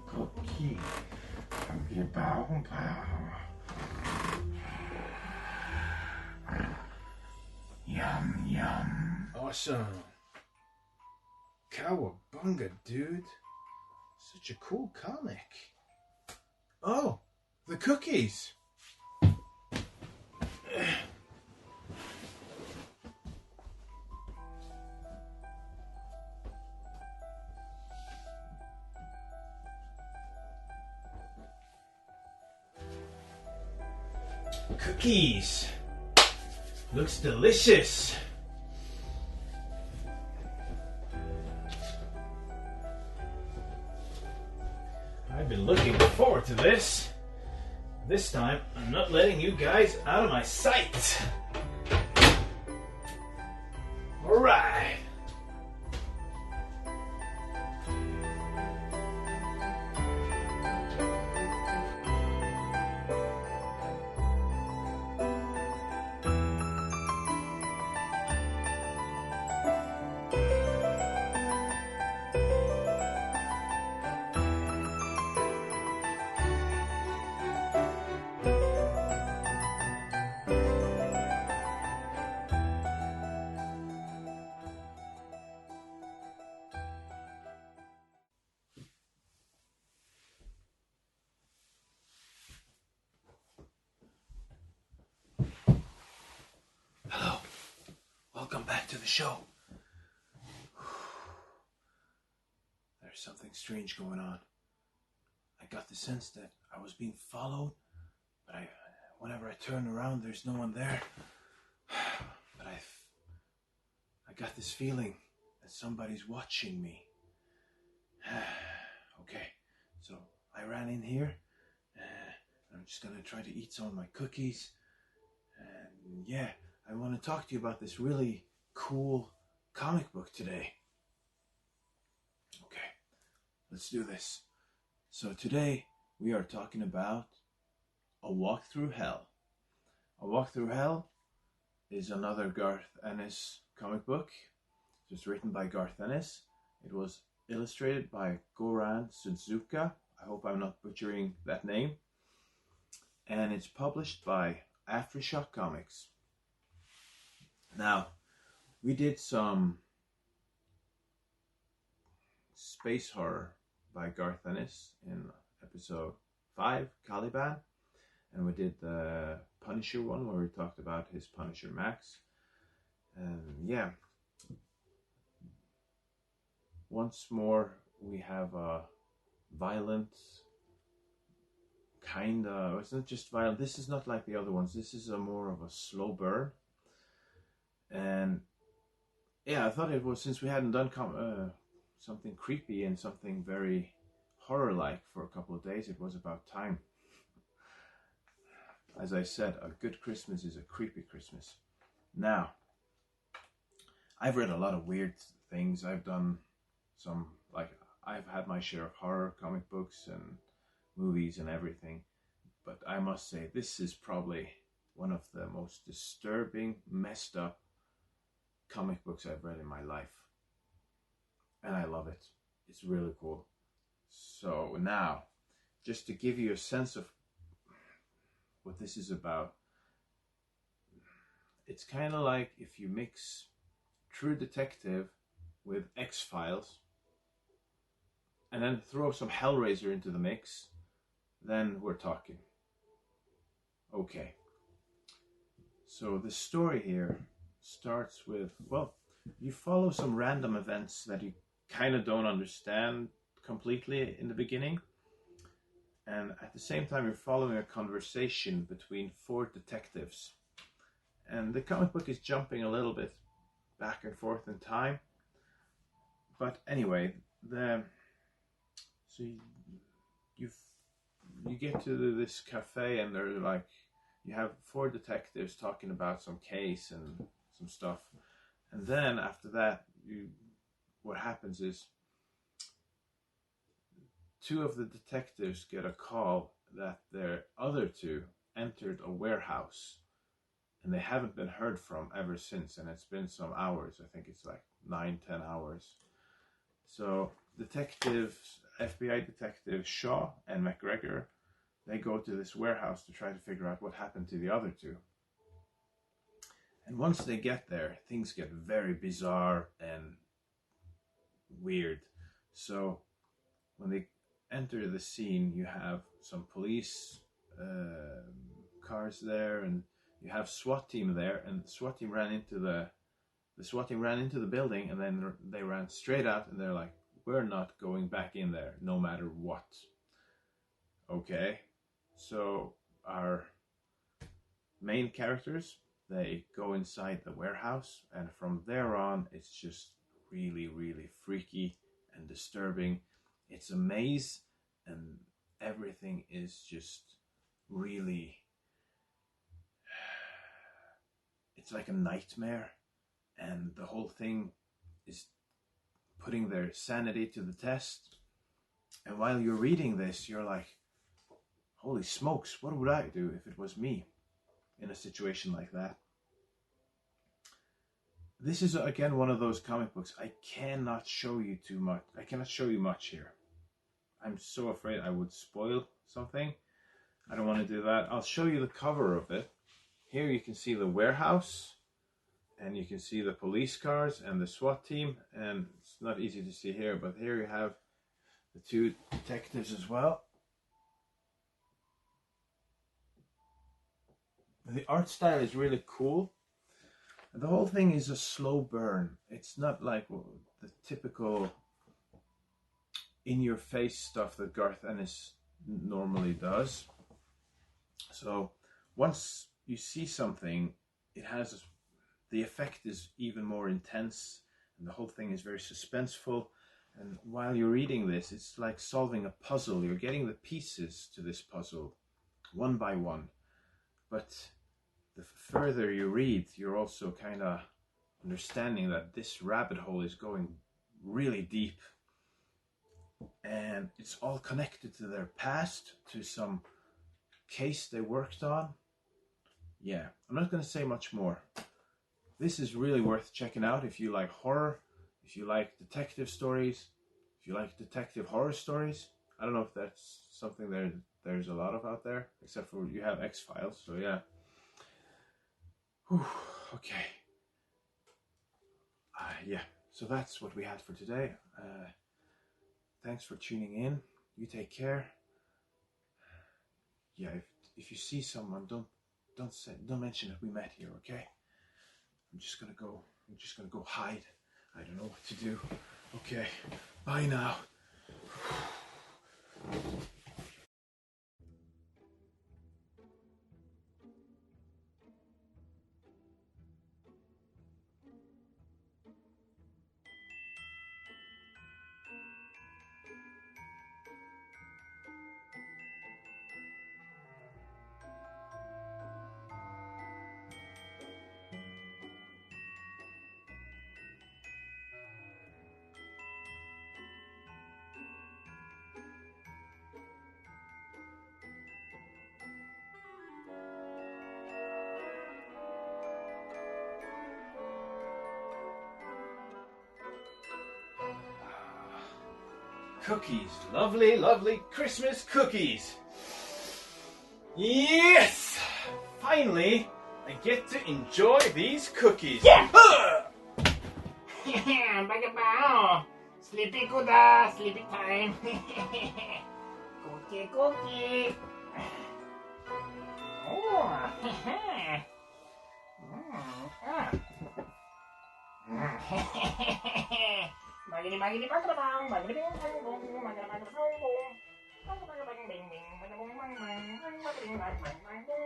Cookie. Shakakapow. Yum, yum. Awesome. Cowabunga, dude. Such a cool comic. Oh, the cookies. Cookies. Looks delicious. I've been looking forward to this. This time, I'm not letting you guys out of my sight. All right. Hello. Welcome back to the show. There's something strange going on. I got the sense that I was being followed, but whenever I turn around, there's no one there. But I got this feeling that somebody's watching me. Okay, so I ran in here. I'm just gonna try to eat some of my cookies. And yeah, I want to talk to you about this really cool comic book today. Okay, let's do this. So today we are talking about A Walk Through Hell. A Walk Through Hell is another Garth Ennis comic book. It was written by Garth Ennis. It was illustrated by Goran Sudzuka. I hope I'm not butchering that name. And it's published by Aftershock Comics. Now, we did some space horror by Garth Ennis in episode 5, Caliban, and we did the Punisher one where we talked about his Punisher Max. Yeah, once more we have a violent it's not just violent. This is not like the other ones. This is more of a slow burn. And yeah, I thought it was, since we hadn't done something creepy and something very horror-like for a couple of days, it was about time. As I said, a good Christmas is a creepy Christmas. Now, I've read a lot of weird things. I've done I've had my share of horror comic books and movies and everything, but I must say this is probably one of the most disturbing, messed up comic books I've read in my life, and I love it. It's really cool. So now, just to give you a sense of what this is about, it's kind of like if you mix True Detective with X-Files and then throw some Hellraiser into the mix, then we're talking. Okay. So the story here starts with, well, you follow some random events that you kind of don't understand completely in the beginning. And at the same time, you're following a conversation between 4 detectives. And the comic book is jumping a little bit back and forth in time. But anyway, so you get to this cafe, and they're like, you have 4 detectives talking about some case and some stuff. And then after that, what happens is 2 of the detectives get a call that their other 2 entered a warehouse and they haven't been heard from ever since, and it's been some hours. I think it's like 9-10 hours. So FBI detective Shaw and McGregor, they go to this warehouse to try to figure out what happened to the other two. And once they get there, things get very bizarre and weird. So when they enter the scene, you have some police cars there, and you have SWAT team there, and the SWAT team ran into the building, and then they ran straight out, and they're like, we're not going back in there no matter what. Okay, so our main characters, they go inside the warehouse, and from there on it's just really, really freaky and disturbing. It's a maze, and everything is just really, it's like a nightmare, and the whole thing is putting their sanity to the test. And while you're reading this, you're like, holy smokes, what would I do if it was me in a situation like that? This is again one of those comic books I cannot show you too much. I cannot show you much here. I'm so afraid I would spoil something. I don't want to do that. I'll show you the cover of it. Here you can see the warehouse, and you can see the police cars and the SWAT team, and it's not easy to see here, but here you have the two detectives as well. The art style is really cool. The whole thing is a slow burn. It's not like the typical in-your-face stuff that Garth Ennis normally does. So once you see something, the effect is even more intense, and the whole thing is very suspenseful. And while you're reading this, it's like solving a puzzle. You're getting the pieces to this puzzle one by one. But the further you read, you're also kind of understanding that this rabbit hole is going really deep, and it's all connected to their past, to some case they worked on. Yeah, I'm not going to say much more. This is really worth checking out if you like horror, if you like detective stories, if you like detective horror stories. I don't know if that's something there's a lot of out there, except for you have X-Files, so yeah. Whew, okay. Yeah, so that's what we had for today. Thanks for tuning in. You take care. Yeah, if you see someone, don't mention that we met here, okay? I'm just gonna go hide. I don't know what to do. Okay, bye now. Cookies, lovely, lovely Christmas cookies. Yes! Finally, I get to enjoy these cookies. Yeah! Shakakapow! Sleepy kuda, sleepy time. Cookie, cookie. Oh, Baggy, baggy, baggy, bang, baggy, bing, bang, boom, baggy, baggy, bang, boom. Baggy, baggy, bang, bing, bing, baggy, boom, bang, bang, baggy, bing, bang, bang, bang, boom.